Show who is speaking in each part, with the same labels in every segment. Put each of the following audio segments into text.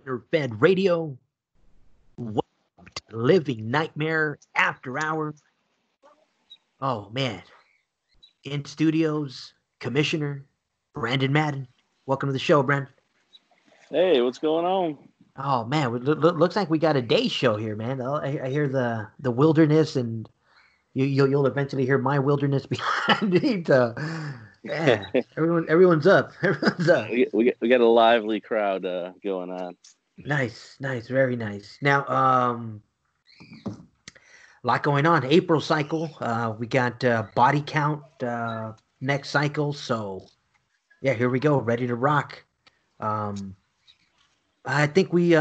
Speaker 1: Partner Fed Radio. Welcome to Living Nightmare After Hours. Oh, man. In studios, Commissioner Brandon Madden. Welcome to the show, Brandon.
Speaker 2: Hey, what's going on?
Speaker 1: Oh, man. Looks like we got a day show here, man. I hear the wilderness, and you'll eventually hear my wilderness behind it. Man, everyone's up. Everyone's up.
Speaker 2: We got a lively crowd going on.
Speaker 1: Nice, very nice. Now, a lot going on. April cycle. We got body count next cycle. So, yeah, here we go. Ready to rock. I think we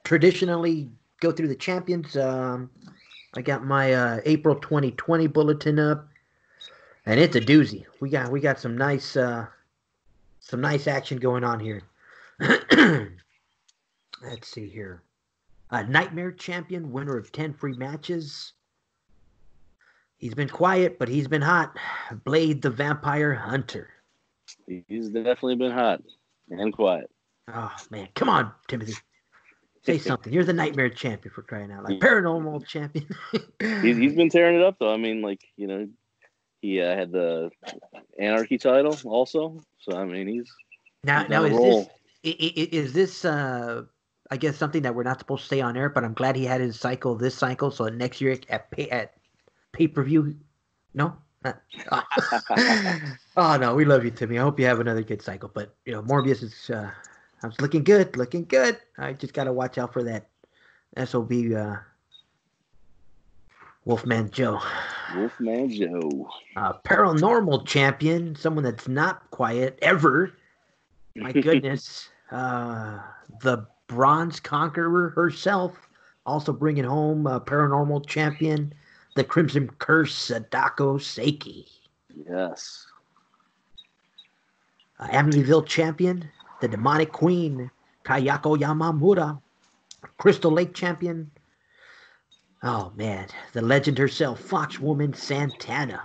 Speaker 1: traditionally go through the champions. I got my April 2020 bulletin up, and it's a doozy. We got some nice action going on here. Let's see here. Nightmare champion, winner of 10 free matches. He's been quiet, but he's been hot. Blade the Vampire Hunter.
Speaker 2: He's definitely been hot and quiet.
Speaker 1: Oh, man. Come on, Timothy. Say something. You're the Nightmare champion, for crying out loud. Paranormal champion.
Speaker 2: He's been tearing it up, though. I mean, like, you know, he had the Anarchy title also. So, I mean, he's
Speaker 1: now is this I guess something that we're not supposed to say on air, but I'm glad he had his cycle this cycle, so next year at pay-per-view. No? Oh, no, we love you, Timmy. I hope you have another good cycle. But, you know, Morbius is I was looking good. I just got to watch out for that SOB Wolfman Joe.
Speaker 2: Wolfman Joe.
Speaker 1: Paranormal champion, someone that's not quiet ever. My goodness. The Bronze Conqueror herself, also bringing home paranormal champion, the Crimson Curse, Sadako Seiki.
Speaker 2: Yes.
Speaker 1: Amityville champion, the Demonic Queen, Kayako Yamamura. Crystal Lake champion. Oh, man. The legend herself, Foxwoman Santana.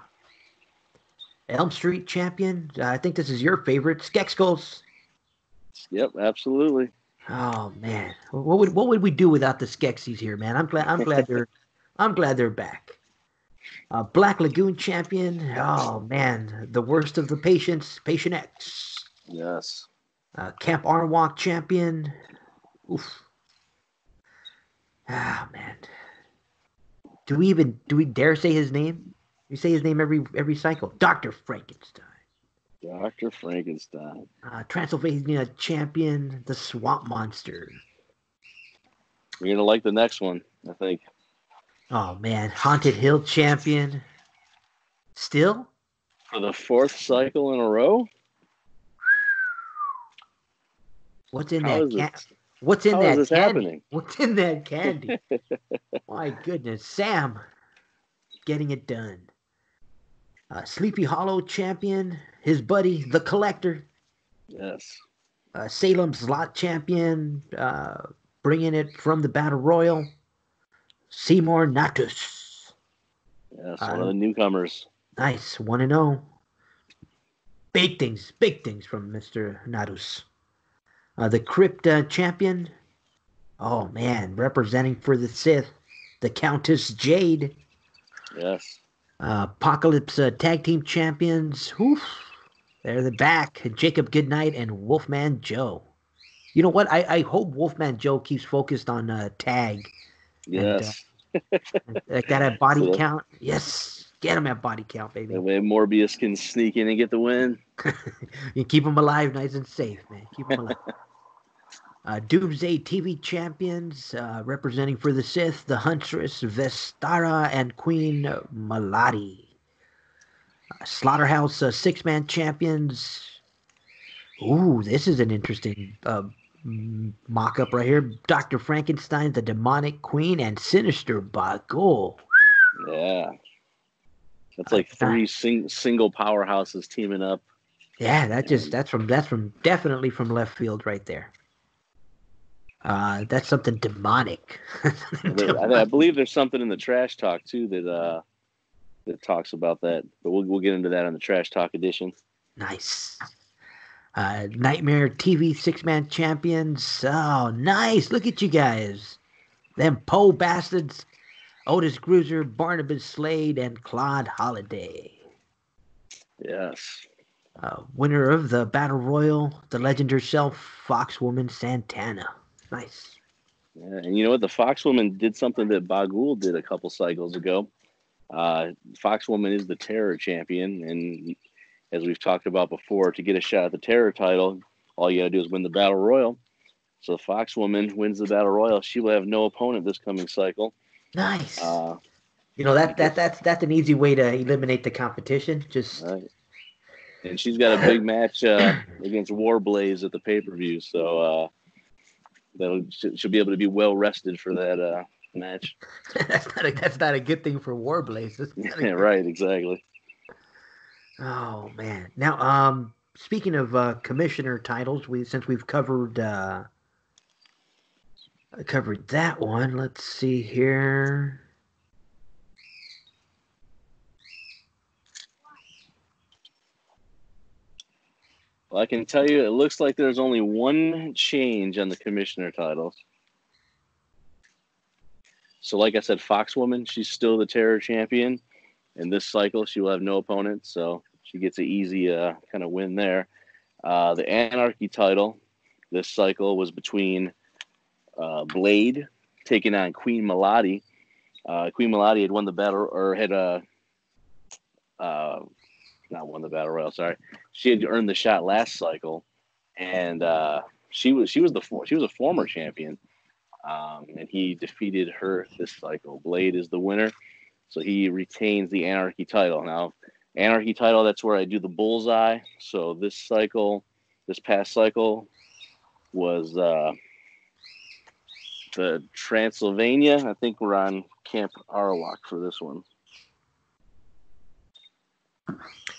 Speaker 1: Elm Street champion, I think this is your favorite, Skeksis.
Speaker 2: Yep, absolutely.
Speaker 1: Oh, man. What would we do without the Skeksis here, man? I'm glad they're back. Black Lagoon champion. Oh, man. The worst of the patients, Patient X.
Speaker 2: Yes.
Speaker 1: Camp Arnwalk champion. Oof. Ah, man. Do we dare say his name? We say his name every cycle. Dr. Frankenstein.
Speaker 2: Dr. Frankenstein.
Speaker 1: Transylvania champion, the Swamp Monster.
Speaker 2: You're going to like the next one, I think.
Speaker 1: Oh, man. Haunted Hill champion. Still?
Speaker 2: For the fourth cycle in a row?
Speaker 1: What's in that? What's in that candy?
Speaker 2: Happening?
Speaker 1: What's in that candy? My goodness. Sam getting it done. Sleepy Hollow champion. His buddy, the Collector.
Speaker 2: Yes.
Speaker 1: Salem Slot champion. Bringing it from the Battle Royal. Seymour Natus.
Speaker 2: Yes, one of the newcomers.
Speaker 1: Nice. 1-0. Big things from Mr. Natus. The Crypt champion. Oh, man. Representing for the Sith. The Countess Jade.
Speaker 2: Yes.
Speaker 1: Apocalypse tag team champions. Oof. They're the back. Jacob Goodnight and Wolfman Joe. You know what? I hope Wolfman Joe keeps focused on tag.
Speaker 2: Yes.
Speaker 1: And, got a body count. Yes. Get him at body count, baby.
Speaker 2: That way Morbius can sneak in and get the win.
Speaker 1: You keep him alive nice and safe, man. Keep him alive. Doomsday TV champions, representing for the Sith, the Huntress, Vestara, and Queen Maladi. Slaughterhouse six-man champions. Ooh, this is an interesting mock-up right here. Dr. Frankenstein, the Demonic Queen, and Sinister Bagul.
Speaker 2: Yeah. That's like three single powerhouses teaming up.
Speaker 1: Yeah, that's definitely from left field right there. That's something demonic.
Speaker 2: I believe there's something in the trash talk too that talks about that, but we'll get into that on the trash talk edition.
Speaker 1: Nice. Nightmare TV six-man champions. Oh, nice. Look at you guys. Them Poe bastards. Otis Cruiser, Barnabas Slade, and Claude Holiday.
Speaker 2: Yes.
Speaker 1: Winner of the Battle Royal, the legend herself, Foxwoman Santana. Nice.
Speaker 2: Yeah, and you know what? The Foxwoman did something that Bagul did a couple cycles ago. Foxwoman is the Terror champion, and as we've talked about before, to get a shot at the Terror title, all you got to do is win the Battle Royal. So the Foxwoman wins the Battle Royal. She will have no opponent this coming cycle.
Speaker 1: Nice. That's an easy way to eliminate the competition. Just
Speaker 2: right. And she's got a big match against Warblaze at the pay-per-view, so she'll be able to be well rested for that match.
Speaker 1: that's not a good thing for Warblaze.
Speaker 2: Yeah, right, exactly.
Speaker 1: Oh man! Now, speaking of commissioner titles, since we've covered that one, let's see here.
Speaker 2: Well, I can tell you, it looks like there's only one change on the commissioner titles. So, like I said, Foxwoman, she's still the Terror champion. In this cycle, she will have no opponent, so she gets an easy kind of win there. The Anarchy title this cycle was between Blade taking on Queen Melody. Queen Melody had won the battle, or had not won the battle royal. Sorry, she had earned the shot last cycle, and she was a former champion, and he defeated her this cycle. Blade is the winner, so he retains the Anarchy title. Now, Anarchy title, that's where I do the bullseye. So this past cycle was the Transylvania. I think we're on Camp Arlock for this one.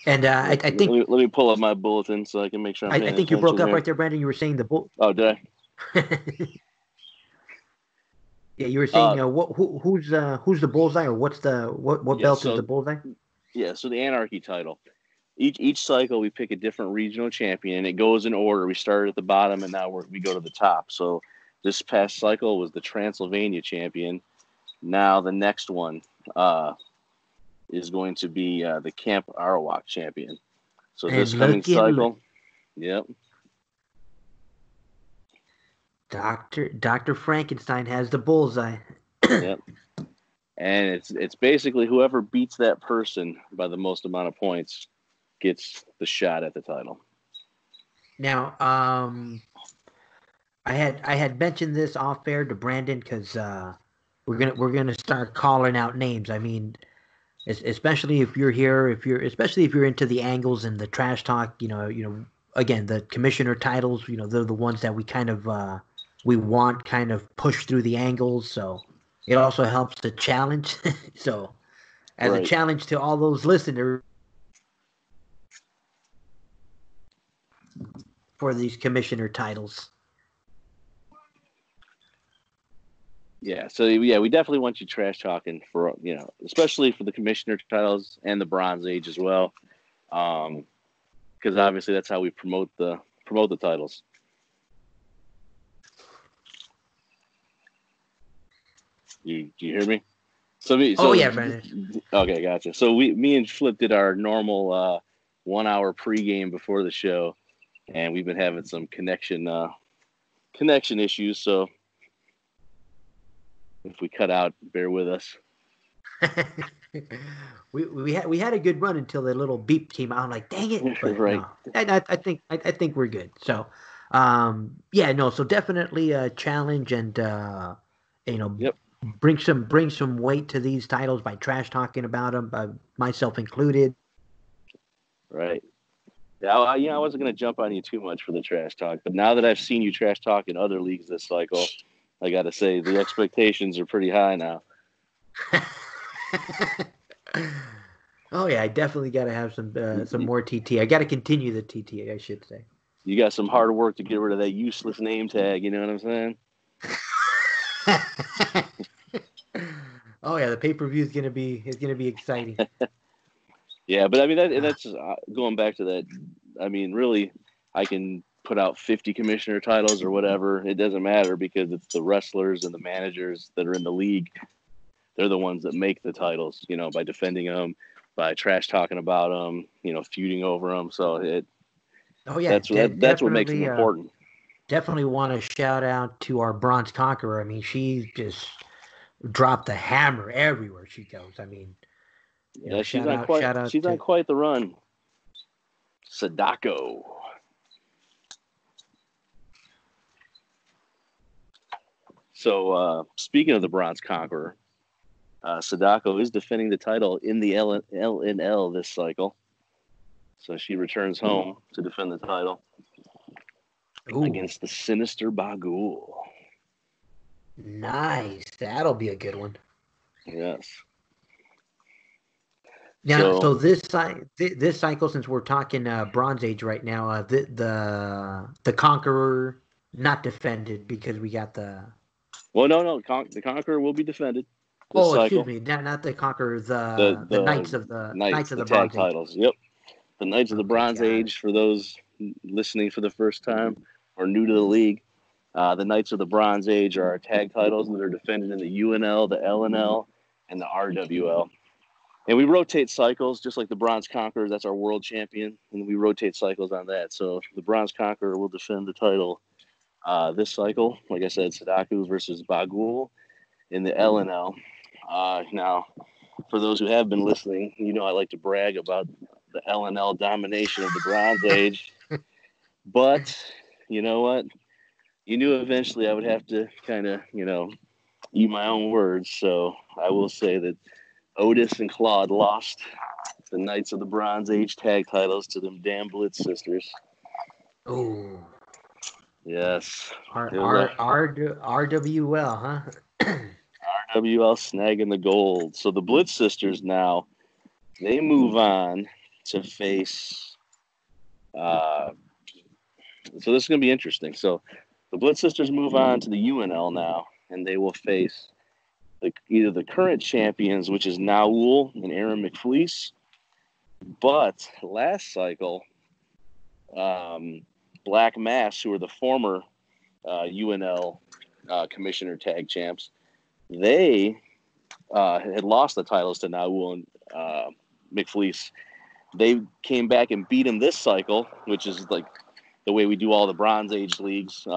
Speaker 1: And I think
Speaker 2: let me pull up my bulletin so I can make sure I'm paying
Speaker 1: I think you broke up
Speaker 2: here.
Speaker 1: right there, Brandon. You were saying the bull.
Speaker 2: Oh, did I?
Speaker 1: Yeah, you were saying who's the bullseye, or what belt is the bullseye?
Speaker 2: Yeah, so the Anarchy title. Each cycle we pick a different regional champion, and it goes in order. We started at the bottom, and now we go to the top. So this past cycle was the Transylvania champion. Now the next one is going to be the Camp Arawak champion. So this coming cycle, yep.
Speaker 1: Dr. Frankenstein has the bullseye.
Speaker 2: Yep. And it's basically whoever beats that person by the most amount of points gets the shot at the title.
Speaker 1: Now, I had mentioned this off air to Brandon because we're gonna start calling out names. I mean, especially if you're here, especially if you're into the angles and the trash talk. Again, the commissioner titles. They're the ones that we kind of we want kind of push through the angles. So it also helps to challenge. So as a challenge to all those listeners for these commissioner titles.
Speaker 2: Yeah, so yeah, we definitely want you trash talking for especially for the commissioner titles and the Bronze Age as well, because obviously that's how we promote the titles. You hear me?
Speaker 1: Yeah, Brandon.
Speaker 2: Okay, gotcha. So me and Flip did our normal 1 hour pregame before the show, and we've been having some connection issues. So if we cut out, bear with us.
Speaker 1: we had a good run until the little beep came out. I'm like, dang it! But
Speaker 2: right.
Speaker 1: No, I think we're good. So, so definitely a challenge, and
Speaker 2: Yep.
Speaker 1: bring some weight to these titles by trash talking about them, myself included.
Speaker 2: Right. Yeah, I wasn't going to jump on you too much for the trash talk, but now that I've seen you trash talk in other leagues this cycle, I got to say the expectations are pretty high now.
Speaker 1: Oh yeah, I definitely got to have some more TT. I got to continue the TT, I should say.
Speaker 2: You got some hard work to get rid of that useless name tag. You know what I'm saying?
Speaker 1: Oh yeah, the pay-per-view is gonna be exciting.
Speaker 2: Yeah, but I mean that's just, going back to that. I mean, really, I can put out 50 commissioner titles or whatever. It doesn't matter because it's the wrestlers and the managers that are in the league. They're the ones that make the titles, by defending them, by trash talking about them, feuding over them. So that's what makes them important.
Speaker 1: Definitely want to shout out to our Bronze Conqueror. I mean, she just dropped the hammer everywhere she goes. I mean,
Speaker 2: she's on quite the run. Sadako. So speaking of the Bronze Conqueror, Sadako is defending the title in the LNL this cycle. So she returns home to defend the title against the Sinister Bagul.
Speaker 1: Nice. That'll be a good one.
Speaker 2: Yes.
Speaker 1: Now, so this cycle, since we're talking Bronze Age right now, the Conqueror not defended because we got the.
Speaker 2: Well, no, the Conqueror will be defended. Cycle.
Speaker 1: Excuse me, not the Conqueror, the Knights of the
Speaker 2: tag titles. Yep, the Knights of the Bronze Age. For those listening for the first time or new to the league, the Knights of the Bronze Age are our tag titles that are defended in the UNL, the LNL, and the RWL. And we rotate cycles, just like the Bronze Conqueror. That's our world champion, and we rotate cycles on that. So the Bronze Conqueror will defend the title this cycle. Like I said, Sadako versus Bagul in the LNL. Now, for those who have been listening, I like to brag about the LNL domination of the Bronze Age. But you know what? You knew eventually I would have to kind of, eat my own words. So I will say that Otis and Claude lost the Knights of the Bronze Age tag titles to them damn Blitz sisters.
Speaker 1: Oh.
Speaker 2: Yes.
Speaker 1: RWL, huh?
Speaker 2: RWL snagging the gold. So the Blitz sisters now, they move on to face. So this is going to be interesting. So the Blitz sisters move on to the UNL now, and they will face either the current champions, which is Naul and Aaron McFleece. But last cycle, Black Mass, who are the former UNL commissioner tag champs, they had lost the titles to Naul and McFleece. They came back and beat him this cycle, which is like the way we do all the Bronze Age leagues.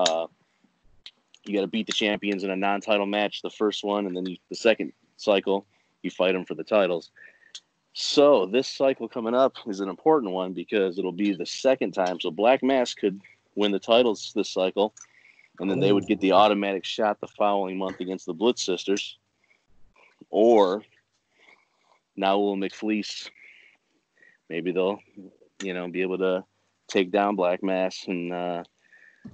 Speaker 2: You got to beat the champions in a non-title match, the first one, and then the second cycle, you fight them for the titles. So this cycle coming up is an important one because it'll be the second time. So Black Mass could win the titles this cycle, and then they would get the automatic shot the following month against the Blitz sisters. Or Naul and McFleece, maybe they'll, be able to take down Black Mass, and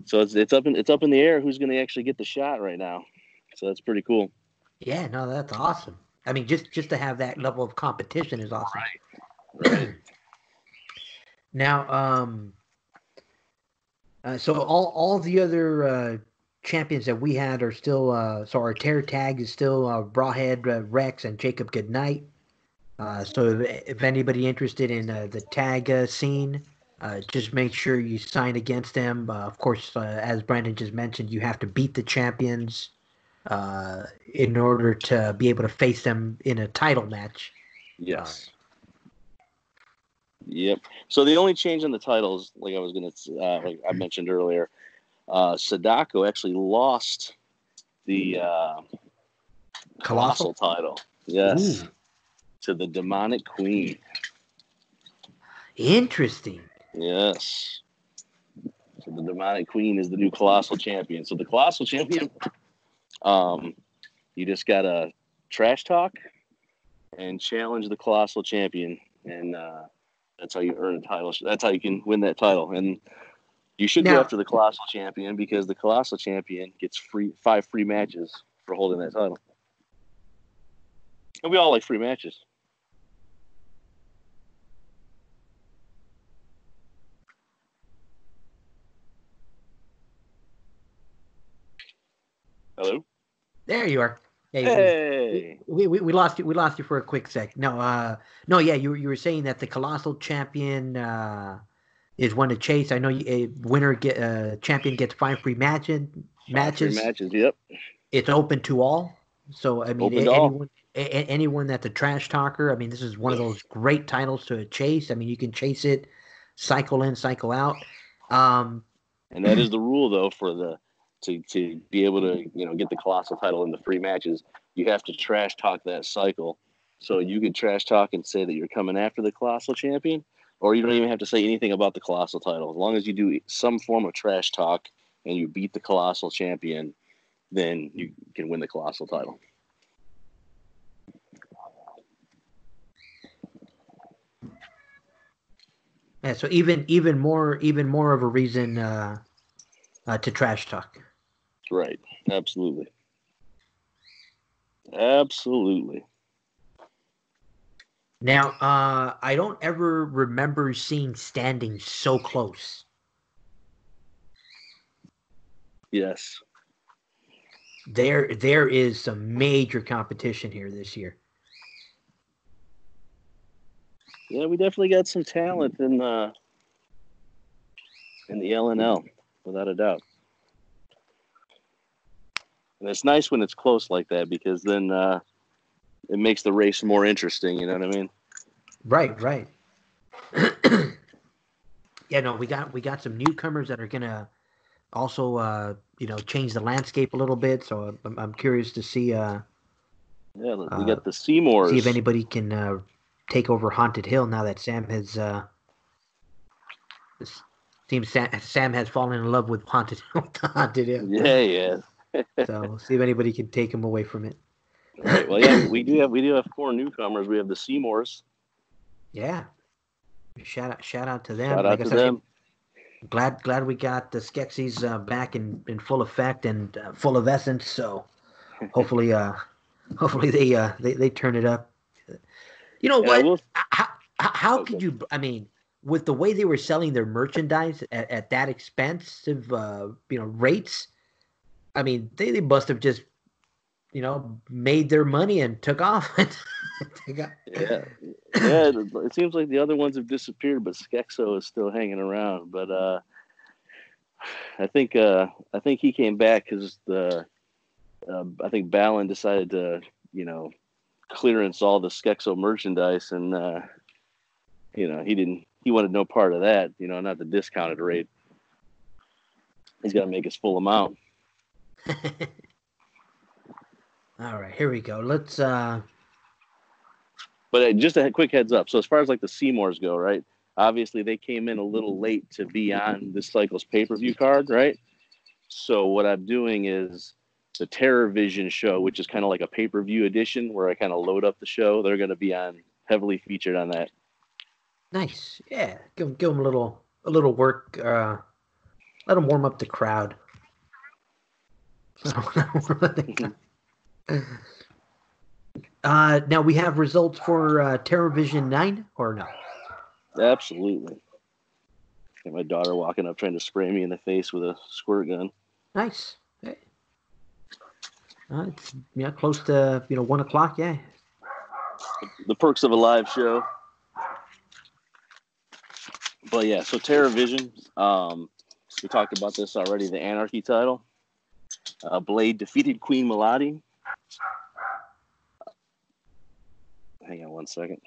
Speaker 2: so it's up in the air who's going to actually get the shot right now. So that's pretty cool.
Speaker 1: Yeah, no, that's awesome. I mean, just to have that level of competition is awesome.
Speaker 2: Right.
Speaker 1: Now, so all the other champions that we had are still. So our tear tag is still Brawhead Rex and Jacob Goodnight. So if anybody interested in the tag scene, just make sure you sign against them. Of course, as Brandon just mentioned, you have to beat the champions in order to be able to face them in a title match.
Speaker 2: Yes. Yep. So the only change in the titles, like I mentioned earlier, Sadako actually lost the Colossal title. Yes. Ooh. To the Demonic Queen.
Speaker 1: Interesting.
Speaker 2: Yes. So the Demonic Queen is the new Colossal Champion. So the Colossal Champion, you just got to trash talk and challenge the Colossal Champion. And that's how you earn a title. That's how you can win that title. And you should go after the Colossal Champion because the Colossal Champion gets 5 free matches for holding that title. And we all like free matches. Hello?
Speaker 1: There you are.
Speaker 2: Hey.
Speaker 1: We lost you. We lost you for a quick sec. No. Yeah. You were saying that the Colossal Champion is one to chase. I know a winner champion gets 5 free
Speaker 2: 5 free
Speaker 1: matches.
Speaker 2: matches. Yep.
Speaker 1: It's open to all. So I mean,
Speaker 2: Open to all.
Speaker 1: anyone that's a trash talker. I mean, this is one of those great titles to chase. I mean, you can chase it, cycle in, cycle out.
Speaker 2: And that is the rule, though, for to be able to get the Colossal title in the free matches. You have to trash talk that cycle. So you could trash talk and say that you're coming after the Colossal champion, or you don't even have to say anything about the Colossal title. As long as you do some form of trash talk and you beat the Colossal champion, then you can win the Colossal title.
Speaker 1: Yeah, so even more of a reason to trash talk.
Speaker 2: Right. Absolutely. Absolutely.
Speaker 1: Now, I don't ever remember seeing standing so close.
Speaker 2: Yes.
Speaker 1: There is some major competition here this year.
Speaker 2: Yeah, we definitely got some talent in the LNL, without a doubt. And it's nice when it's close like that, because then it makes the race more interesting. You know what I mean?
Speaker 1: Right. Yeah, no, we got some newcomers that are gonna also change the landscape a little bit. So I'm curious to see
Speaker 2: Yeah, we
Speaker 1: uh,
Speaker 2: got the
Speaker 1: see if
Speaker 2: Seymours.
Speaker 1: anybody can take over Haunted Hill now that Sam has seems Sam has fallen in love with Haunted Hill.
Speaker 2: Yeah.
Speaker 1: So see if anybody can take him away from it.
Speaker 2: Right. Well, yeah, we do have 4 newcomers. We have the Seymours.
Speaker 1: Yeah. Shout out to them.
Speaker 2: Shout
Speaker 1: Like
Speaker 2: out
Speaker 1: I
Speaker 2: to
Speaker 1: said,
Speaker 2: them.
Speaker 1: glad we got the Skeksis back in full effect and full of essence. So hopefully hopefully they turn it up. You know
Speaker 2: And I
Speaker 1: what?
Speaker 2: will.
Speaker 1: How
Speaker 2: Oh,
Speaker 1: could
Speaker 2: good.
Speaker 1: you? I mean, with the way they were selling their merchandise at that expensive rates, I mean they must have just made their money and took off.
Speaker 2: Yeah. Yeah. It seems like the other ones have disappeared, but Skexo is still hanging around. But I think he came back because I think Balin decided to clearance all the Skexo merchandise, and he wanted no part of that, not the discounted rate. He's got to make his full amount.
Speaker 1: All right, here we go. Let's
Speaker 2: But just a quick heads up. So as far as like the Seymours go, right? Obviously they came in a little late to be on this cycle's pay-per-view card, right? So what I'm doing is the Terror Vision show, which is kind of like a pay-per-view edition where I kind of load up the show. They're going to be heavily featured on that.
Speaker 1: nice. Yeah, give them a little work. Let them warm up the crowd. Now we have results for TerraVision 9 or no?
Speaker 2: Absolutely. Got my daughter walking up trying to spray me in the face with a squirt gun.
Speaker 1: Nice. Hey. It's close to 1 o'clock. Yeah.
Speaker 2: The perks of a live show. But yeah, so TerraVision. We talked about this already. The Anarchy title. Blade defeated Queen Melody. Hang on one second.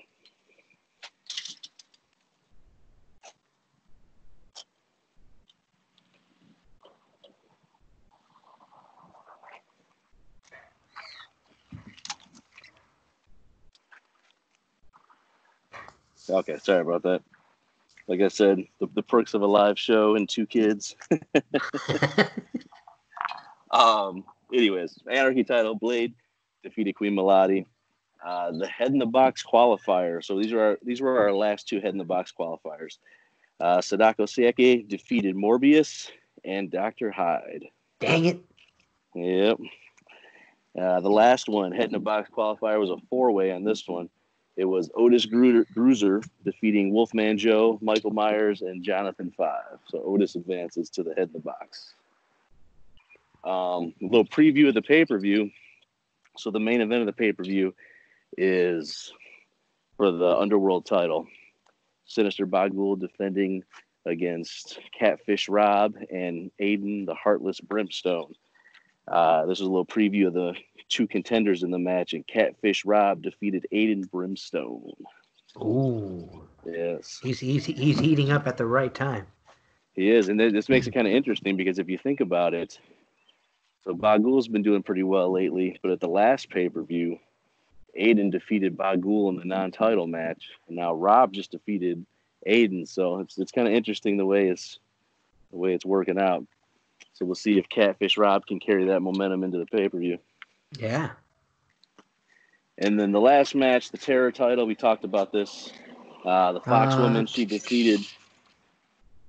Speaker 2: Okay, sorry about that. Like I said, the perks of a live show and 2 kids. Anyways, Anarchy title, Blade defeated Queen Melody. The Head in the Box qualifier. So these were our last 2 Head in the Box qualifiers. Sadako Seike defeated Morbius and Dr. Hyde.
Speaker 1: Dang it.
Speaker 2: Yep. The last one, Head in the Box qualifier, was a 4-way on this one. It was Otis Bruiser defeating Wolfman Joe, Michael Myers, and Jonathan 5. So Otis advances to the Head in the Box. A little preview of the pay-per-view. So the main event of the pay-per-view is for the Underworld title. Sinister Bagul defending against Catfish Rob and Aiden the Heartless Brimstone. This is a little preview of the two contenders in the match, and Catfish Rob defeated Aiden Brimstone.
Speaker 1: Ooh.
Speaker 2: Yes.
Speaker 1: He's heating up at the right time.
Speaker 2: He is, and this makes it kind of interesting because if you think about it, so Bagul's been doing pretty well lately, but at the last pay-per-view, Aiden defeated Bagul in the non-title match, and now Rob just defeated Aiden. So it's kind of interesting the way it's working out. So we'll see if Catfish Rob can carry that momentum into the pay-per-view.
Speaker 1: Yeah.
Speaker 2: And then the last match, the Terror title, we talked about this. The Fox woman, she defeated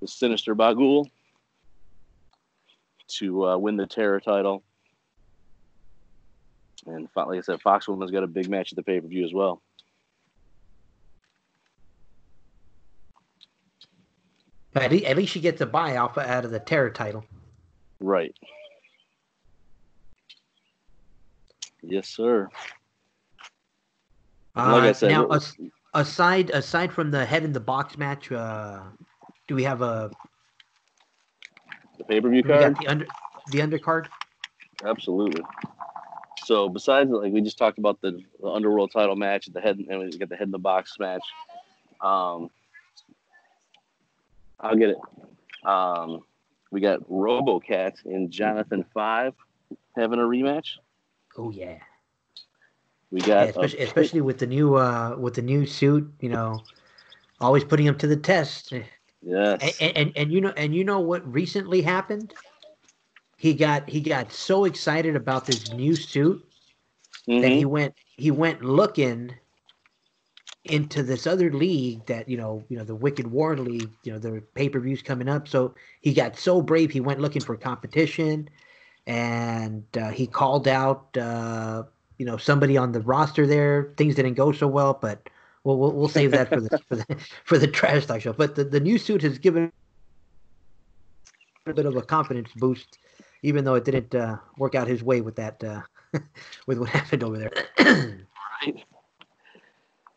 Speaker 2: the Sinister Bagul to win the Terror title. And like I said, Fox woman's got a big match at the pay-per-view as well.
Speaker 1: At least she gets a buy off out of the Terror title.
Speaker 2: Right. Yes, sir. Like I said,
Speaker 1: now aside from the head in the box match, do we have the
Speaker 2: pay-per-view card?
Speaker 1: We got the undercard?
Speaker 2: Absolutely. So besides, like we just talked about the underworld title match, the head, and we got the head in the box match. I'll get it. We got RoboCat and Jonathan 5 having a rematch.
Speaker 1: Oh yeah.
Speaker 2: We got
Speaker 1: especially with the new suit, always putting him to the test.
Speaker 2: Yes.
Speaker 1: And you know what recently happened? He got so excited about this new suit that he went looking into this other league that the Wicked War League, the pay-per-views coming up. So he got so brave, he went looking for competition, and he called out somebody on the roster there. Things didn't go so well, but we'll save that for the trash talk show. But the new suit has given a bit of a confidence boost, even though it didn't work out his way with that with what happened over there.
Speaker 2: Right.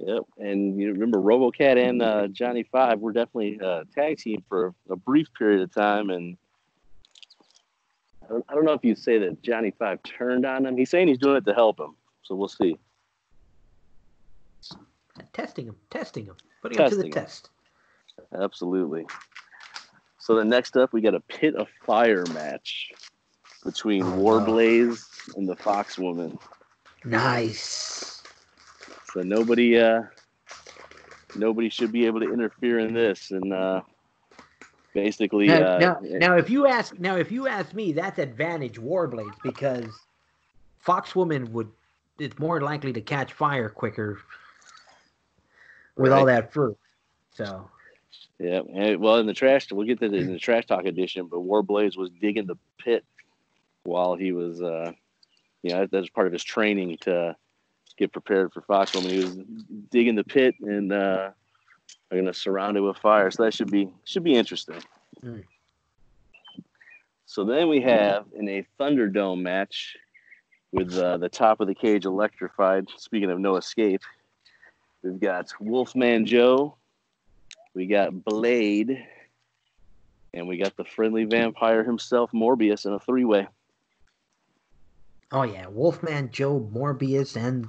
Speaker 2: Yep. And you remember RoboCat and Johnny 5 were definitely tag team for a brief period of time, and I don't know if you say that Johnny 5 turned on him. He's saying he's doing it to help him, so we'll see.
Speaker 1: Testing him, putting him to the test.
Speaker 2: Absolutely. So then next up, we got a Pit of Fire match between Warblaze and the Fox Woman.
Speaker 1: Nice.
Speaker 2: So nobody should be able to interfere in this, and basically.
Speaker 1: Now, if you ask me, that's advantage Warblaze, because Foxwoman it's more likely to catch fire quicker with all that fur. So.
Speaker 2: Yeah, and, well, in the trash, we'll get to it in the trash talk edition, but Warblaze was digging the pit while he was, that's part of his training to get prepared for Foxwoman. He was digging the pit and are going to surround it with fire. So that should be interesting. Mm. So then we have in a Thunderdome match with the top of the cage electrified. Speaking of no escape, we've got Wolfman Joe, we got Blade, and we got the friendly vampire himself, Morbius, in a three-way.
Speaker 1: Oh yeah, Wolfman Joe, Morbius, and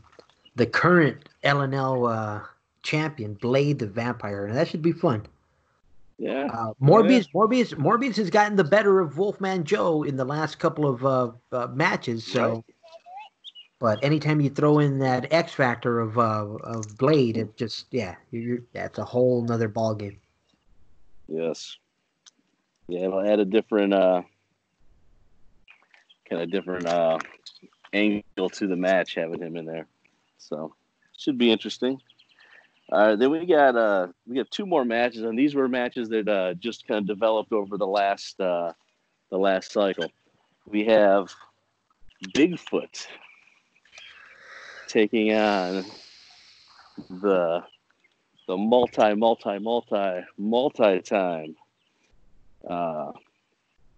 Speaker 1: the current LNL champion, Blade the Vampire, and that should be fun.
Speaker 2: Yeah.
Speaker 1: Morbius has gotten the better of Wolfman Joe in the last couple of matches. So, right. But anytime you throw in that X factor of Blade, it just that's a whole nother ball game.
Speaker 2: Yes. Yeah, it'll add a different angle to the match having him in there. So should be interesting. Then we got two more matches, and these were matches that just kind of developed over the last cycle. We have Bigfoot taking on the multi-time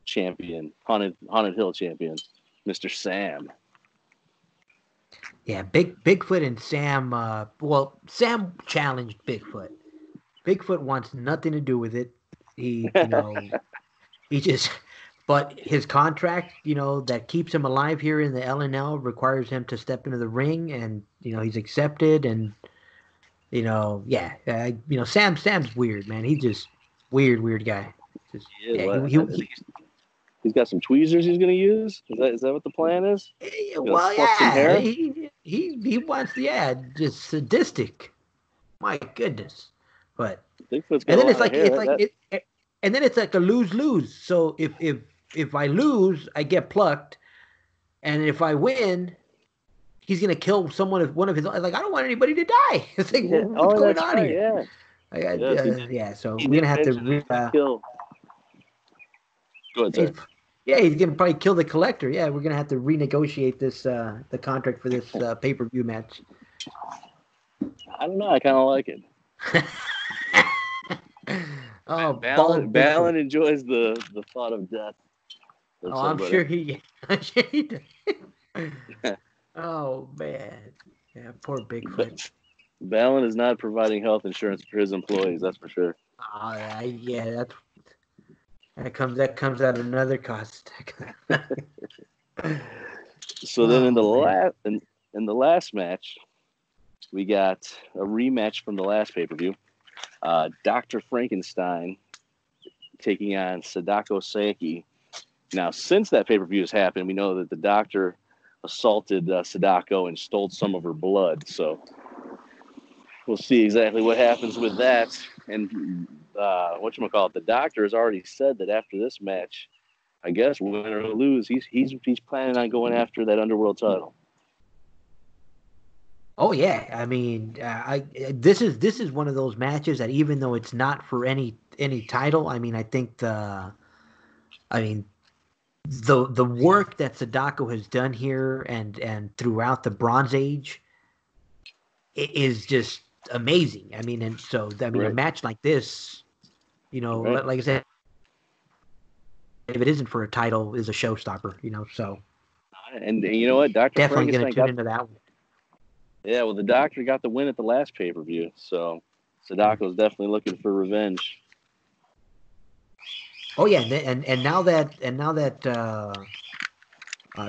Speaker 2: champion, Haunted Hill champion, Mr. Sam.
Speaker 1: Yeah, Bigfoot and Sam. Sam challenged Bigfoot. Bigfoot wants nothing to do with it. He, he just, but his contract, that keeps him alive here in the LNL requires him to step into the ring, and he's accepted, and yeah, Sam's weird, man. He's just weird guy. Just,
Speaker 2: He is.
Speaker 1: yeah,
Speaker 2: What? He's got some tweezers he's going to use. Is that what the plan is? Gonna
Speaker 1: well,
Speaker 2: pluck some
Speaker 1: yeah,
Speaker 2: hair?
Speaker 1: he wants, yeah, just sadistic. My goodness, but
Speaker 2: Bigfoot's got
Speaker 1: and
Speaker 2: a
Speaker 1: then it's
Speaker 2: lot of
Speaker 1: like
Speaker 2: hair.
Speaker 1: and then it's like a lose. So if I lose, I get plucked, and if I win, he's gonna kill one of his. Like, I don't want anybody to die. It's like,
Speaker 2: Yeah.
Speaker 1: what's
Speaker 2: Oh,
Speaker 1: going
Speaker 2: that's
Speaker 1: on
Speaker 2: right.
Speaker 1: here?
Speaker 2: Yeah. Yes,
Speaker 1: Yeah. So
Speaker 2: He
Speaker 1: we're
Speaker 2: did
Speaker 1: gonna have to.
Speaker 2: mention that he's going to kill. Go ahead,
Speaker 1: He's,
Speaker 2: sir.
Speaker 1: yeah, he's gonna probably kill the collector. Yeah, we're gonna have to renegotiate this the contract for this pay-per-view match.
Speaker 2: I don't know. I kind of like it.
Speaker 1: Oh, bald Bigfoot.
Speaker 2: Balin enjoys the thought of death.
Speaker 1: Oh, I'm sure he. I'm sure he did. Oh man, yeah, poor Bigfoot.
Speaker 2: Balin is not providing health insurance for his employees. That's for sure.
Speaker 1: Yeah, that comes at another cost.
Speaker 2: So then in
Speaker 1: Man.
Speaker 2: the last match, we got a rematch from the last pay per view. Dr. Frankenstein taking on Sadako Saiki. Now, since that pay per view has happened, we know that the doctor assaulted Sadako and stole some of her blood. So we'll see exactly what happens with that. And whatchamacallit, the doctor has already said that after this match, I guess win or lose, he's planning on going after that underworld title.
Speaker 1: Oh yeah, I mean, this is one of those matches that, even though it's not for any title, I mean, I think I mean the work that Sadako has done here and throughout the Bronze Age is just amazing. I mean, and so I mean, a
Speaker 2: Right.
Speaker 1: match like this,
Speaker 2: Right.
Speaker 1: like I said, if it isn't for a title, is a showstopper. So
Speaker 2: And you know what? Dr.
Speaker 1: definitely going
Speaker 2: Frankenstein
Speaker 1: to tune
Speaker 2: got,
Speaker 1: into that one.
Speaker 2: yeah, well, the doctor got the win at the last pay per view. So Sadako's definitely looking for revenge.
Speaker 1: Oh yeah, and now that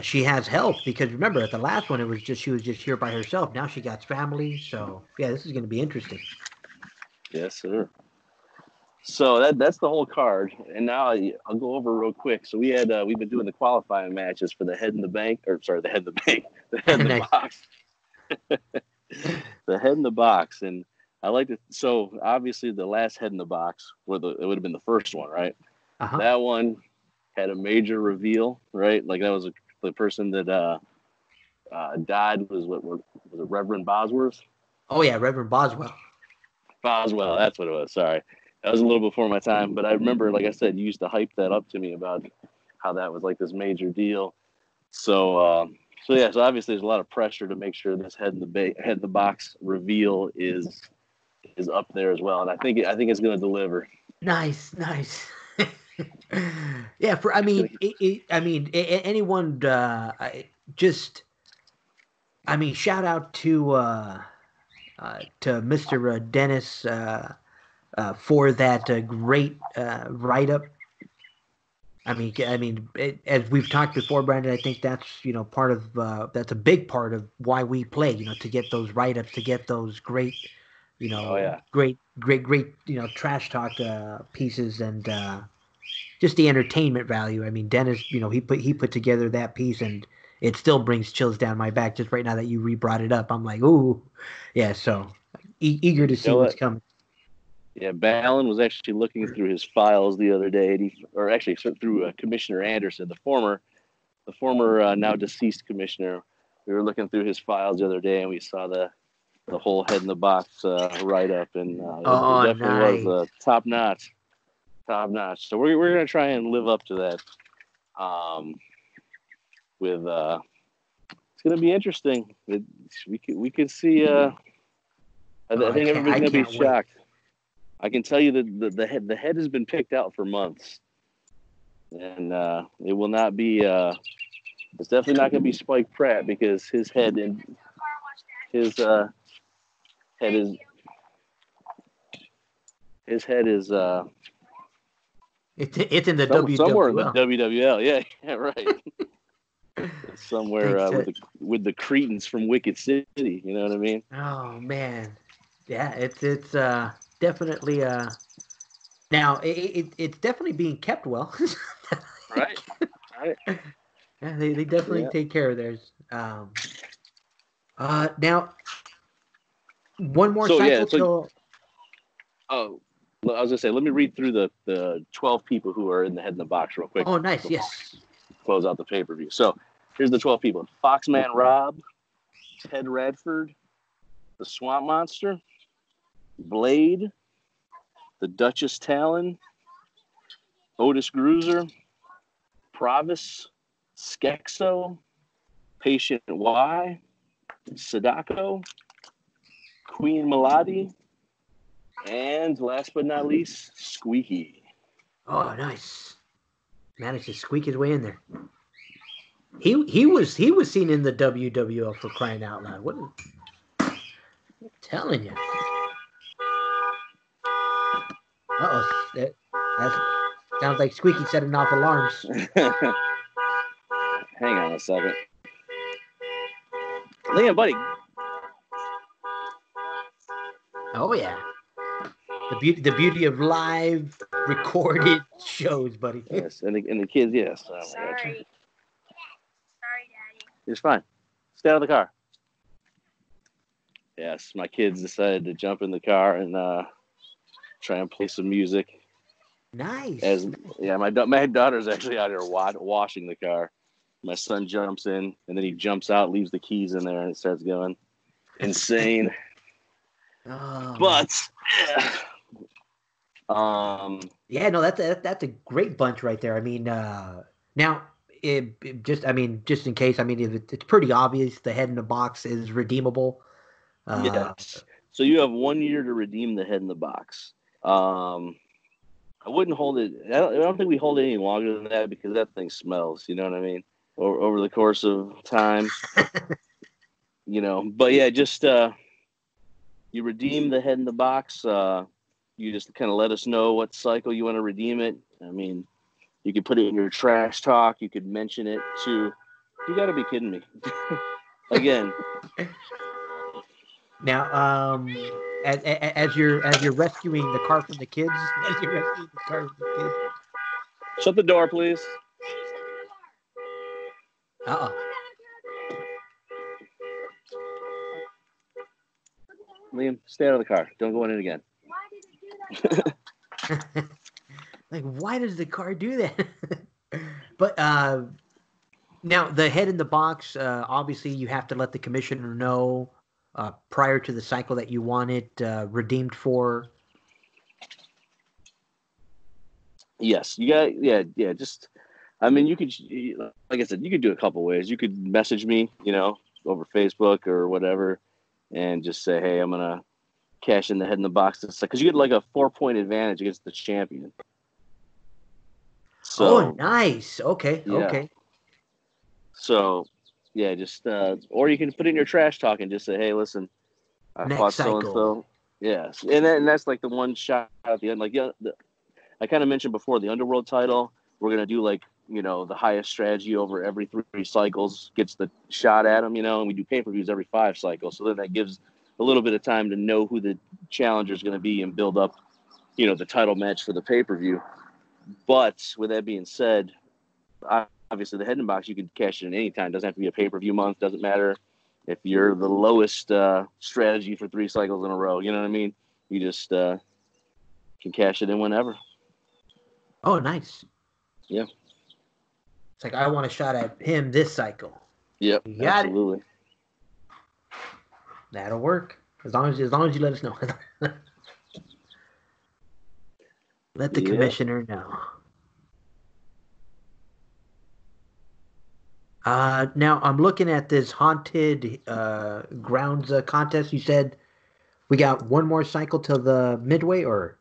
Speaker 1: she has help, because remember, at the last one she was just here by herself. Now she got family, so yeah, this is going to be interesting.
Speaker 2: Yes, sir. So that's the whole card, and now I'll go over real quick. So we've been doing the qualifying matches for the Head in the Bank, or sorry, the Head in the Bank, the Head in the
Speaker 1: Nice.
Speaker 2: Box, the Head in the Box, and I like to. So obviously the last Head in the Box, it would have been the first one, right?
Speaker 1: Uh-huh.
Speaker 2: That one had a major reveal, right? Like that was the person that died was it Reverend Bosworth?
Speaker 1: Oh yeah, Reverend Boswell.
Speaker 2: Boswell, that's what it was. Sorry, that was a little before my time, but I remember, like I said, you used to hype that up to me about how that was like this major deal. So obviously there's a lot of pressure to make sure this head in the box reveal is up there as well, and I think it's going to deliver.
Speaker 1: Nice. Yeah, I mean, anyone just shout out to Mr. Dennis for that great write up. As we've talked before, Brandon, I think that's part of that's a big part of why we play. To get those write ups, to get those great,
Speaker 2: Oh yeah,
Speaker 1: great, trash talk pieces, and just the entertainment value. I mean, Dennis, he put together that piece, and it still brings chills down my back just right now that you re-brought it up. I'm like, ooh, yeah. So eager to
Speaker 2: you
Speaker 1: see
Speaker 2: know
Speaker 1: what's
Speaker 2: what?
Speaker 1: coming.
Speaker 2: Yeah, Balin was actually looking through his files the other day, or actually through Commissioner Anderson, the former now deceased commissioner. We were looking through his files the other day, and we saw the whole head in the box write up, and it
Speaker 1: Oh,
Speaker 2: definitely was
Speaker 1: nice.
Speaker 2: top notch, top notch. So we're gonna try and live up to that. With it's gonna be interesting. We could see. I
Speaker 1: Oh,
Speaker 2: think everybody's
Speaker 1: I
Speaker 2: gonna be
Speaker 1: can't wait.
Speaker 2: shocked. I can tell you that the head has been picked out for months, and it will not be. It's definitely not going to be Spike Pratt, because his head head is
Speaker 1: It's in the
Speaker 2: Somewhere in the
Speaker 1: WWL.
Speaker 2: WWL. Yeah, yeah, right. Somewhere
Speaker 1: Thanks,
Speaker 2: with the Cretans from Wicked City. You know what I mean?
Speaker 1: oh man, yeah, it's definitely now it's definitely being kept well.
Speaker 2: Right. Right.
Speaker 1: Yeah, they definitely
Speaker 2: Yeah.
Speaker 1: take care of theirs. Now one more
Speaker 2: So yeah.
Speaker 1: cycle till.
Speaker 2: Oh, I was gonna say, let me read through the 12 people who are in the Head in the Box real quick
Speaker 1: Oh, nice.
Speaker 2: before
Speaker 1: Yes.
Speaker 2: we close out the pay-per-view. So here's the 12 people: Foxman Rob, Ted Radford, the Swamp Monster, Blade, the Duchess Talon, Otis Gruiser, Provis, Skexo, Patient Y, Sadako, Queen Melody, and last but not least, Squeaky.
Speaker 1: Oh, nice. Managed to squeak his way in there. He was seen in the WWL for crying out loud. What? I'm telling you. Uh-oh. That sounds like Squeaky setting off alarms.
Speaker 2: Hang on a second. Liam, buddy.
Speaker 1: Oh yeah. The beauty of live recorded shows, buddy.
Speaker 2: Yes, and the kids, yes. Oh,
Speaker 3: Sorry. Sorry, Daddy.
Speaker 2: it's fine. Stay out of the car. Yes, my kids decided to jump in the car and try and play some music.
Speaker 1: Nice.
Speaker 2: My daughter's actually out here washing the car. My son jumps in and then he jumps out, leaves the keys in there, and it starts going insane.
Speaker 1: Oh,
Speaker 2: But
Speaker 1: yeah, no, that's a great bunch right there. I mean, now just in case, I mean, it's pretty obvious the Head in the Box is redeemable.
Speaker 2: yes. So you have 1 year to redeem the Head in the Box. I wouldn't hold it. I don't think we hold it any longer than that because that thing smells. You know what I mean? Over the course of time, But yeah, just you redeem the Head in the Box. You just kind of let us know what cycle you want to redeem it. I mean, you could put it in your trash talk. You could mention it to. You got to be kidding me. Again.
Speaker 1: Now, as you're rescuing the car from the kids,
Speaker 2: Shut the door, please.
Speaker 1: Uh-oh.
Speaker 2: Liam, stay out of the car. Don't go in it again.
Speaker 3: Why did it do that?
Speaker 1: Like, why does the car do that? But now the Head in the Box, obviously you have to let the commissioner know prior to the cycle that you want it redeemed for.
Speaker 2: Yes, you got. Yeah. Just, I mean, you could, like I said, you could do a couple ways. You could message me, over Facebook or whatever, and just say, hey, I'm gonna cash in the Head in the Box because you get like a 4-point advantage against the champion. So,
Speaker 1: nice. Okay.
Speaker 2: yeah.
Speaker 1: Okay.
Speaker 2: So, yeah, just or you can put it in your trash talk and just say, hey, listen, I
Speaker 1: Next
Speaker 2: fought so and
Speaker 1: cycle.
Speaker 2: so. Yes, and that's like the one shot at the end. Like, I kind of mentioned before the Underworld title. We're gonna do like the highest strategy over every 3 cycles gets the shot at them. And we do pay-per-views every 5 cycles. So then that gives a little bit of time to know who the challenger is going to be and build up, the title match for the pay-per-view. But with that being said, obviously the Head in the Box you can cash it in any time. Doesn't have to be a pay-per-view month. Doesn't matter if you're the lowest strategy for 3 cycles in a row. You know what I mean? You just can cash it in whenever.
Speaker 1: Oh, nice.
Speaker 2: Yeah.
Speaker 1: It's like I want a shot at him this cycle.
Speaker 2: Yep.
Speaker 1: You got
Speaker 2: absolutely.
Speaker 1: it. That'll work as long as you let us know. Let the commissioner know. Now I'm looking at this haunted grounds contest. You said we got one more cycle till the midway, or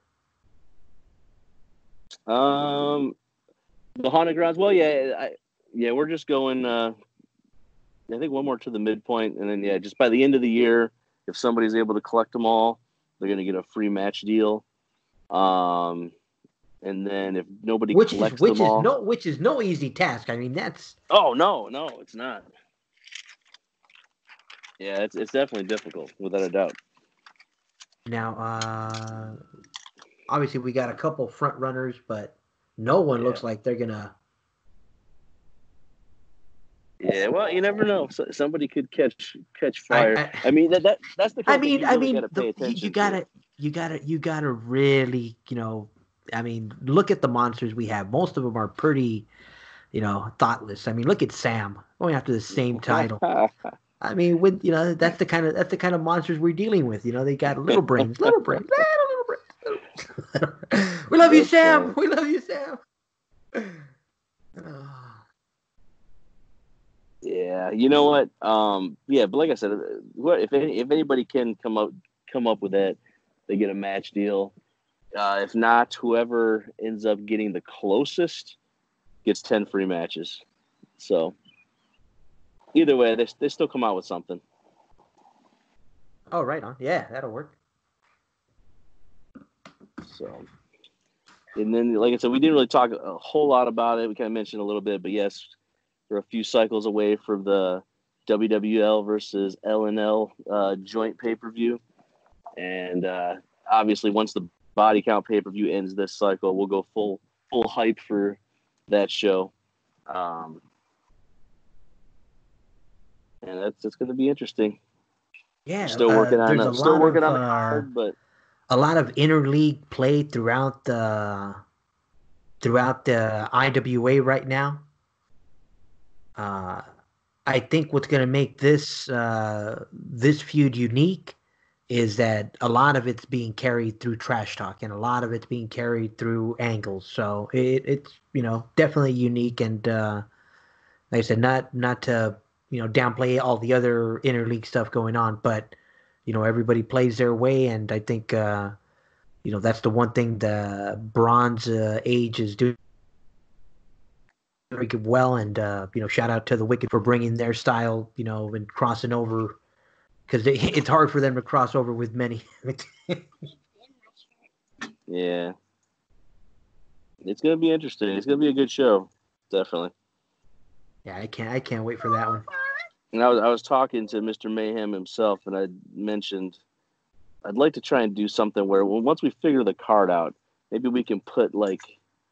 Speaker 2: the haunted grounds. Well, we're just going. I think one more to the midpoint, and then just by the end of the year, if somebody's able to collect them all, they're going to get a free match deal. and then if nobody
Speaker 1: which
Speaker 2: collects them all,
Speaker 1: is no easy task. I mean, that's
Speaker 2: no, it's not. Yeah, it's definitely difficult, without a doubt.
Speaker 1: now. Obviously, we got a couple front runners, but no one looks like they're gonna.
Speaker 2: Yeah, well, you never know. Somebody could catch fire. I mean, that's the kind of thing you really got to pay attention to.
Speaker 1: You gotta really, I mean, look at the monsters we have. Most of them are pretty, thoughtless. I mean, look at Sam going after the same title. I mean, that's the kind of monsters we're dealing with. They got little brains. We love you, Sam. We love you, Sam.
Speaker 2: Yeah, you know what? Yeah, but like I said, if anybody can come up with that, they get a match deal. If not, whoever ends up getting the closest gets 10 free matches. So either way, they still come out with something.
Speaker 1: Oh, right on. Yeah, that'll work.
Speaker 2: So, and then, like I said, we didn't really talk a whole lot about it. We kind of mentioned a little bit, but yes, we're a few cycles away from the WWL versus LNL joint pay-per-view. And obviously, once the body count pay-per-view ends this cycle, we'll go full hype for that show. And it's going to be interesting.
Speaker 1: Yeah,
Speaker 2: we're still working on
Speaker 1: the
Speaker 2: card, but
Speaker 1: a lot of interleague play throughout the IWA right now. I think what's going to make this feud unique is that a lot of it's being carried through trash talk and a lot of it's being carried through angles. So it's definitely unique, and like I said, not to downplay all the other interleague stuff going on, but everybody plays their way, and I think that's the one thing the Bronze Age is doing very well, and shout out to the Wicked for bringing their style, and crossing over, because it's hard for them to cross over with many.
Speaker 2: Yeah, it's gonna be interesting. It's gonna be a good show, definitely.
Speaker 1: Yeah, I can't wait for that one.
Speaker 2: And I was talking to Mr. Mayhem himself, and I mentioned I'd like to try and do something where once we figure the card out, maybe we can put like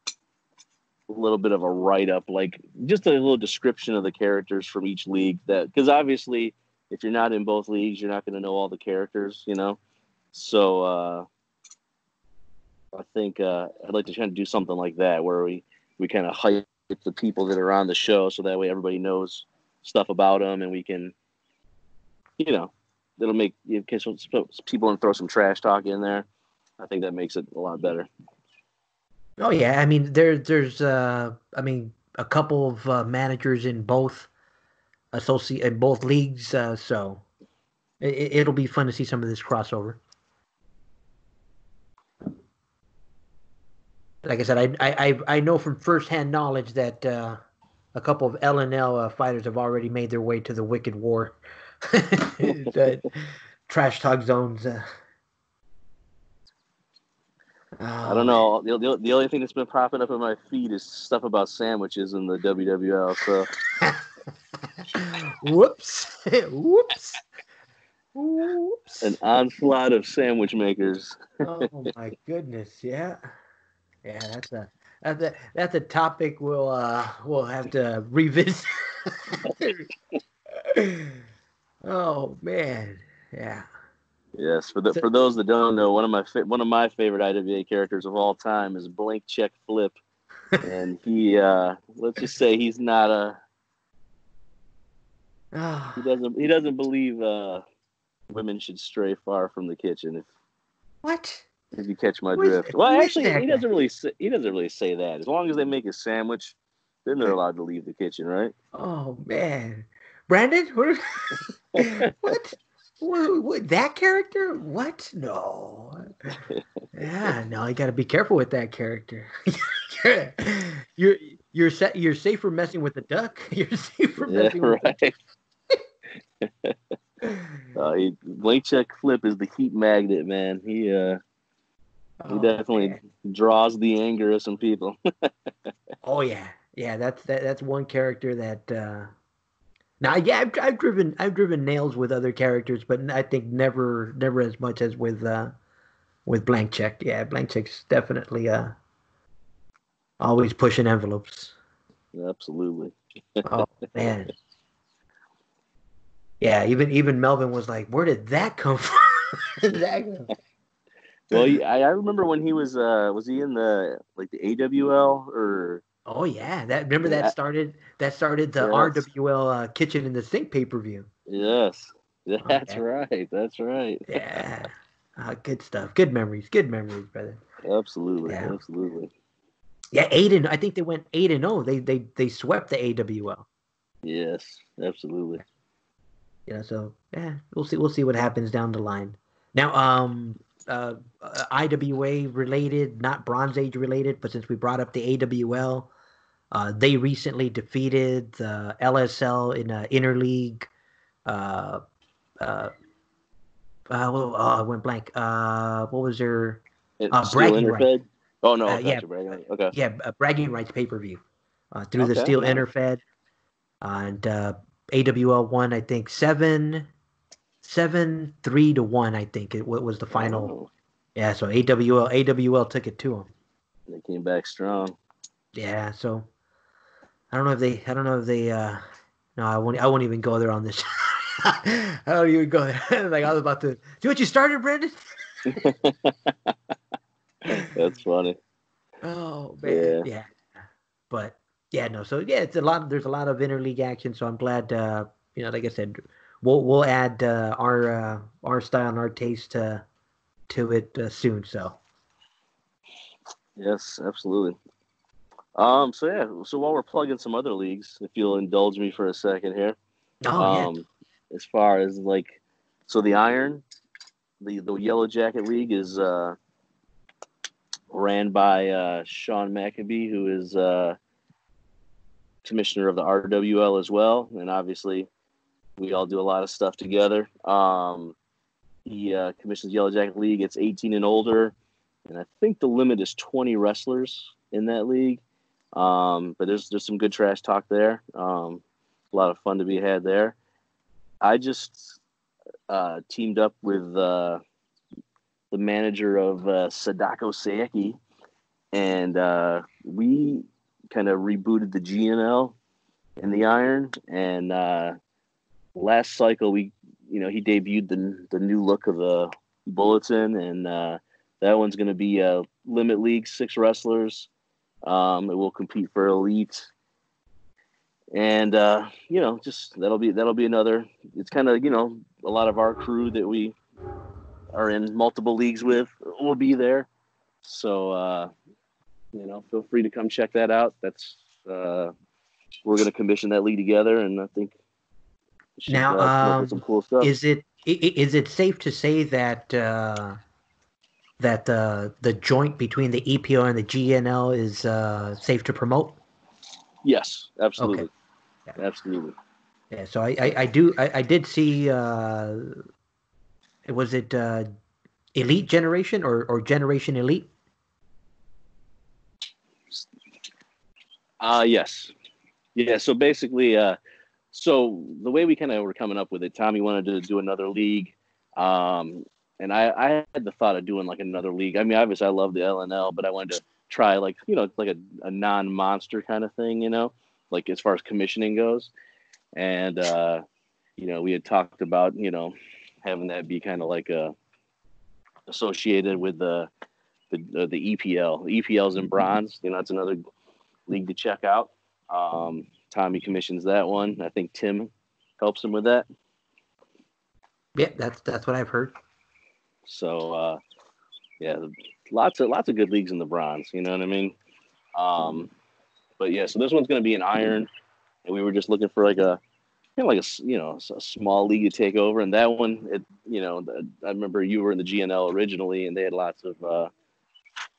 Speaker 2: a little bit of a write-up, like just a little description of the characters from each league, because obviously if you're not in both leagues, you're not going to know all the characters, so I think I'd like to try to do something like that where we kind of hype the people that are on the show, so that way everybody knows stuff about them, and we can it'll make, in case people want to throw some trash talk in there, I think that makes it a lot better.
Speaker 1: Oh yeah, I mean there's a couple of managers in both leagues, so it'll be fun to see some of this crossover. Like I said, I know from firsthand knowledge that a couple of LNL fighters have already made their way to the Wicked War trash talk zones.
Speaker 2: I don't know. The only thing that's been popping up in my feed is stuff about sandwiches in the WWL. So,
Speaker 1: whoops.
Speaker 2: An onslaught of sandwich makers.
Speaker 1: Oh my goodness! Yeah, that's a topic we'll have to revisit. Oh man, yeah.
Speaker 2: Yes, for those that don't know, one of my favorite IWA characters of all time is Blank Check Flip, and he let's just say he's not he doesn't believe women should stray far from the kitchen. If you catch my drift. Well, actually, he doesn't really say that. As long as they make a sandwich, then they're allowed to leave the kitchen, right?
Speaker 1: Oh man, Brandon, what? What, that character? What? No. Yeah, no, you got to be careful with that character. You're safe from messing with the duck. You're safe from messing with the
Speaker 2: Blank Check Flip is the heat magnet, man. He He
Speaker 1: Oh
Speaker 2: definitely
Speaker 1: man.
Speaker 2: draws the anger of some people.
Speaker 1: Oh yeah. Yeah, that's one character that now yeah, I've driven nails with other characters, but I think never as much as with Blank Check. Yeah, Blank Check's definitely always pushing envelopes.
Speaker 2: Absolutely.
Speaker 1: Oh man. Yeah, even Melvin was like, "Where did that come from?" Where did that come?
Speaker 2: Well, I remember when he was he in the like the AWL or
Speaker 1: Oh yeah, that remember
Speaker 2: yeah,
Speaker 1: that started the
Speaker 2: yes,
Speaker 1: RWL Kitchen in the Sink pay-per-view.
Speaker 2: yes,
Speaker 1: Oh
Speaker 2: that's
Speaker 1: yeah,
Speaker 2: right, that's right.
Speaker 1: yeah, good stuff. Good memories, brother.
Speaker 2: Absolutely,
Speaker 1: Yeah,
Speaker 2: absolutely.
Speaker 1: yeah. 8-0. I think they went 8-0. They swept the AWL.
Speaker 2: Yes, absolutely.
Speaker 1: So yeah, we'll see what happens down the line. Now, IWA related, not Bronze Age related, but since we brought up the AWL, they recently defeated the LSL in a interleague. Uh, uh, I went blank. What was their
Speaker 2: Steel
Speaker 1: bragging rights?
Speaker 2: Interfed. Oh no,
Speaker 1: Yeah,
Speaker 2: gotcha, Brandon. Okay,
Speaker 1: yeah, bragging rights pay per view through the
Speaker 2: okay,
Speaker 1: Steel
Speaker 2: nice.
Speaker 1: Interfed, and AWL won. I think 7-3 to 1. I think what was the final.
Speaker 2: Oh,
Speaker 1: Yeah, so AWL took it to them.
Speaker 2: they came back strong.
Speaker 1: Yeah, so I don't know if they no, I won't even go there on this. I don't even go there. Like I was about to see what you started, Brandon.
Speaker 2: That's funny.
Speaker 1: Oh man,
Speaker 2: Yeah.
Speaker 1: yeah. But yeah, no. So yeah, it's a lot. There's a lot of interleague action. So I'm glad. Like I said, we'll add our style and our taste to it soon. So
Speaker 2: Yes, absolutely. So yeah, so while we're plugging some other leagues, if you'll indulge me for a second here,
Speaker 1: oh yeah,
Speaker 2: um, as far as like, so the Iron, the Yellow Jacket League is ran by Sean McAbee, who is commissioner of the RWL as well, and obviously we all do a lot of stuff together. He commissions Yellow Jacket League. It's 18 and older, and I think the limit is 20 wrestlers in that league. But there's some good trash talk there. A lot of fun to be had there. I just teamed up with the manager of Sadako Saeki, and we kind of rebooted the GNL in the Iron. And last cycle, he debuted the new look of the Bulletin, and that one's going to be a limit league, 6 wrestlers. It will compete for elite, and just that'll be another. It's kind of a lot of our crew that we are in multiple leagues with will be there. So feel free to come check that out. That's we're going to commission that league together, and I think we should
Speaker 1: now
Speaker 2: come up with some cool stuff.
Speaker 1: is it safe to say that the joint between the EPO and the GNL is safe to promote?
Speaker 2: Yes,
Speaker 1: Okay.
Speaker 2: absolutely,
Speaker 1: Yeah.
Speaker 2: absolutely.
Speaker 1: Yeah. So I did see was it Elite Generation or Generation Elite?
Speaker 2: Yes, yeah. So basically, so the way we kind of were coming up with it, Tommy wanted to do another league, and I had the thought of doing like another league. I mean, obviously I love the LNL, but I wanted to try like like a non-monster kind of thing, like as far as commissioning goes. And we had talked about having that be kind of like associated with the EPL. The EPL's in bronze. That's another league to check out. Tommy commissions that one. I think Tim helps him with that.
Speaker 1: Yeah, that's what I've heard.
Speaker 2: So yeah, lots of good leagues in the bronze. You know what I mean? But yeah, so this one's going to be an Iron, and we were just looking for like a a small league to take over. And that one, I remember you were in the GNL originally, and they had lots of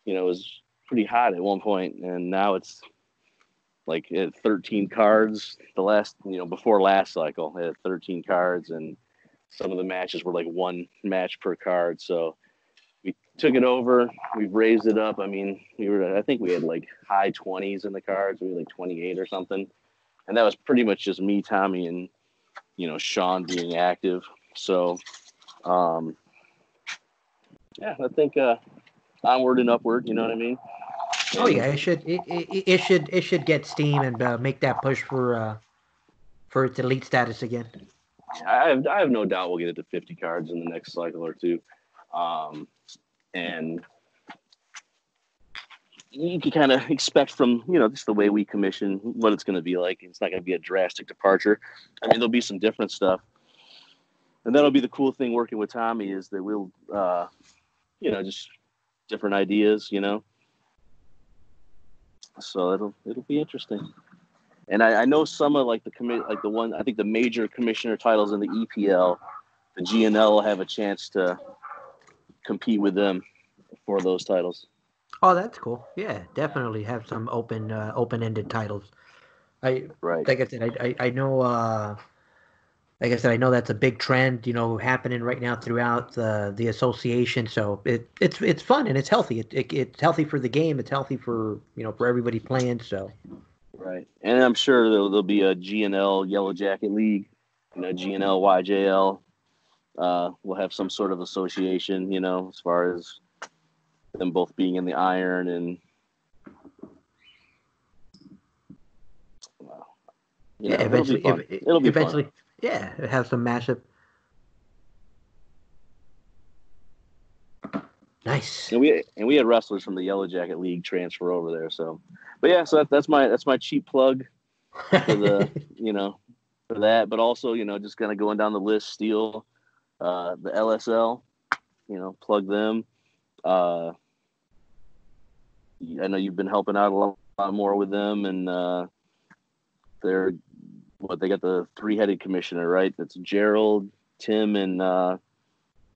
Speaker 2: it was pretty hot at one point, and now it's like it had 13 cards. The last before last cycle, it had 13 cards, and some of the matches were like one match per card. So we took it over. We've raised it up. I mean, I think we had like high 20s in the cards. We had like 28 or something. And that was pretty much just me, Tommy, and, Sean being active. So, yeah, I think onward and upward, you know what I mean?
Speaker 1: Oh yeah, it should get steam and make that push for its elite status again.
Speaker 2: I have no doubt we'll get it to 50 cards in the next cycle or two. And you can kind of expect from, just the way we commission what it's going to be like. It's not going to be a drastic departure. I mean, there'll be some different stuff. And that'll be the cool thing working with Tommy is that we'll, just different ideas, So it'll be interesting. And I know some of like the one, I think the major commissioner titles in the EPL, the GNL will have a chance to compete with them for those titles.
Speaker 1: Oh, that's cool. Yeah, definitely have some open-ended titles. Like I said, I know. Like I said, I know that's a big trend, happening right now throughout the association. So it's fun and it's healthy. It's healthy for the game. It's healthy for for everybody playing. So.
Speaker 2: Right, and I'm sure there'll be a GNL Yellow Jacket League, GNL YJL. We'll have some sort of association, as far as them both being in the iron and
Speaker 1: eventually
Speaker 2: it'll be fun.
Speaker 1: Yeah, it has some mashup. Nice.
Speaker 2: And we had wrestlers from the Yellow Jacket League transfer over there. So, but yeah, so that's my cheap plug for the for that. But also just kind of going down the list, Steel, the LSL, plug them. I know you've been helping out a lot more with them, and they got the 3-headed commissioner, right? That's Gerald, Tim, and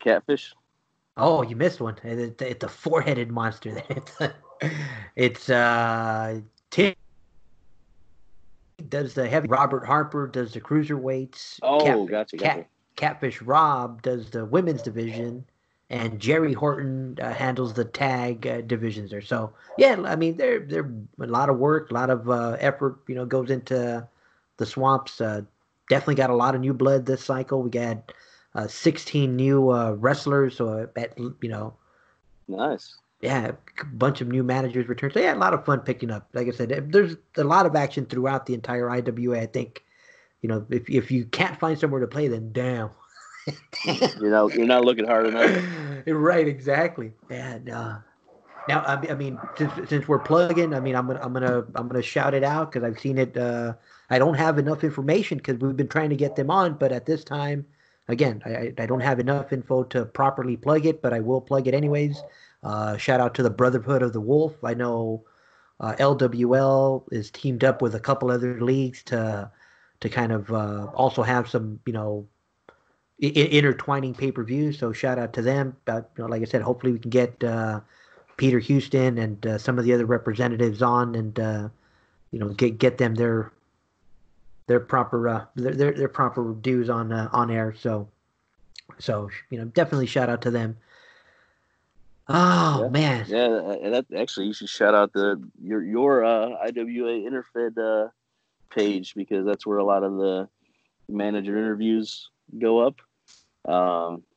Speaker 2: Catfish.
Speaker 1: Oh, you missed one. It's a 4-headed monster. It's Tim does the heavy. Robert Harper does the cruiserweights.
Speaker 2: Oh, gotcha.
Speaker 1: Catfish Rob does the women's division, and Jerry Horton handles the tag divisions there. So yeah, I mean they're a lot of work, a lot of effort, goes into the swamps. Definitely got a lot of new blood this cycle. We got 16 new wrestlers. So
Speaker 2: nice.
Speaker 1: Yeah, a bunch of new managers returned. So yeah, a lot of fun picking up. Like I said, there's a lot of action throughout the entire IWA. I think, if you can't find somewhere to play, then damn.
Speaker 2: You're not looking hard enough.
Speaker 1: Right, exactly. And now, I mean, since we're plugging, I mean, I'm gonna shout it out because I've seen it. I don't have enough information because we've been trying to get them on, but at this time, again, I don't have enough info to properly plug it, but I will plug it anyways. Shout out to the Brotherhood of the Wolf. I know LWL is teamed up with a couple other leagues to kind of also have some intertwining pay-per-views. So shout out to them. But like I said, hopefully we can get Peter Houston and some of the other representatives on and get them their proper their proper dues on air. So definitely shout out to them. Oh
Speaker 2: yeah.
Speaker 1: man,
Speaker 2: yeah, and that actually you should shout out your IWA Interfed page because that's where a lot of the manager interviews go up.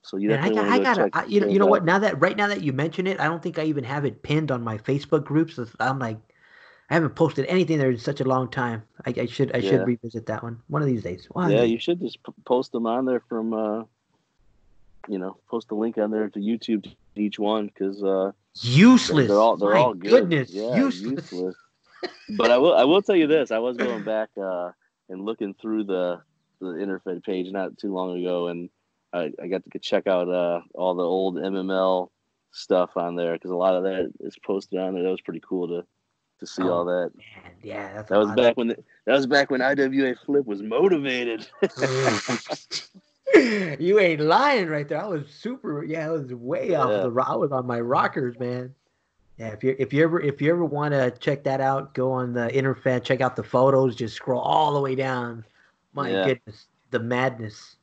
Speaker 2: So you definitely want to check.
Speaker 1: You know what? Now that you mention it, I don't think I even have it pinned on my Facebook groups. So I'm like, I haven't posted anything there in such a long time. I should revisit that one of these days.
Speaker 2: You should just post them on there from. Post a link on there to YouTube to each one because
Speaker 1: useless.
Speaker 2: They're all good.
Speaker 1: Goodness,
Speaker 2: yeah,
Speaker 1: useless.
Speaker 2: But I will tell you this: I was going back and looking through the Interfed page not too long ago, and I got to check out all the old MML stuff on there because a lot of that is posted on there. That was pretty cool to see all that.
Speaker 1: Man, yeah,
Speaker 2: that was back when IWA Flip was motivated.
Speaker 1: You ain't lying right there. I was I was way off the I was on my rockers, man. Yeah, if you ever want to check that out, go on the Interfed, check out the photos, just scroll all the way down. My goodness, the madness.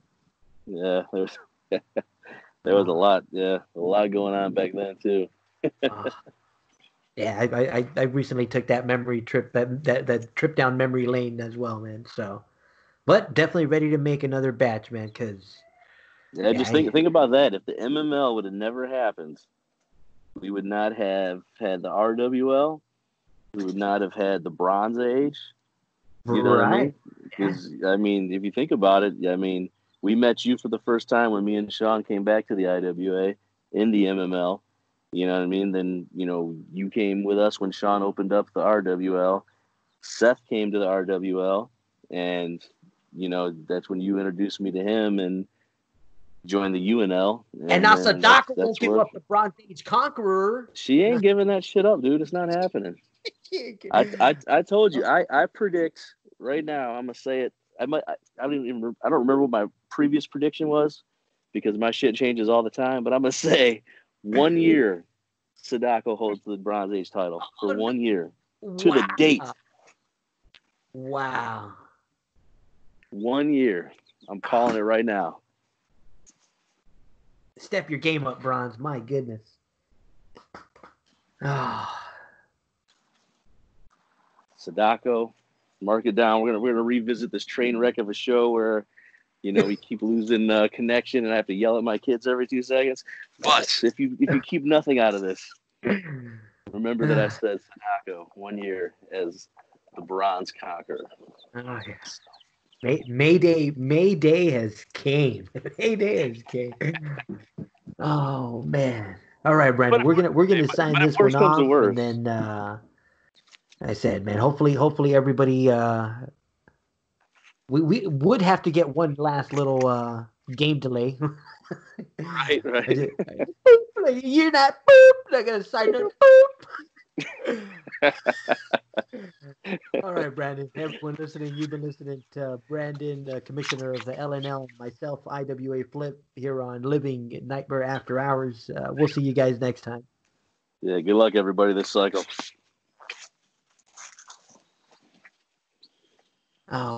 Speaker 2: Yeah, there's There was a lot going on back then too.
Speaker 1: Uh, yeah, I recently took that memory trip, that trip down memory lane as well, man. So, but definitely ready to make another batch, man. Because
Speaker 2: Yeah, just think about that. If the MML would have never happened, we would not have had the RWL. We would not have had the Bronze Age. You know what I mean? Because I mean, if you think about it, I mean, we met you for the first time when me and Sean came back to the IWA in the MML. You know what I mean? Then, you came with us when Sean opened up the RWL. Seth came to the RWL, and, that's when you introduced me to him and joined the UNL.
Speaker 1: And now Sadako won't give up the Bronze Age Conqueror.
Speaker 2: She ain't giving that shit up, dude. It's not happening. I told you. I predict right now. I'm gonna say it. I don't remember what my previous prediction was because my shit changes all the time. But I'm gonna say 1 year, Sadako holds the Bronze Age title for 1 year to the date.
Speaker 1: Wow.
Speaker 2: 1 year. I'm calling it right now.
Speaker 1: Step your game up, Bronze. My goodness.
Speaker 2: Sadako, mark it down. We're gonna revisit this train wreck of a show where, we keep losing connection and I have to yell at my kids every 2 seconds. But if you keep nothing out of this, remember that I said Sadako 1 year as the Bronze Conqueror.
Speaker 1: Oh, yes. Mayday has came. Mayday has came. Oh man! All right, Brandon, we're gonna sign this one off, and then I said, man, hopefully everybody. We would have to get one last little game delay.
Speaker 2: Right.
Speaker 1: You're not boop. I gotta sign it. Boop. All right, Brandon. Everyone listening, you've been listening to Brandon, Commissioner of the LNL, myself, IWA Flip, here on Living Nightmare After Hours. We'll see you guys next time.
Speaker 2: Yeah, good luck, everybody, this cycle.
Speaker 1: Oh.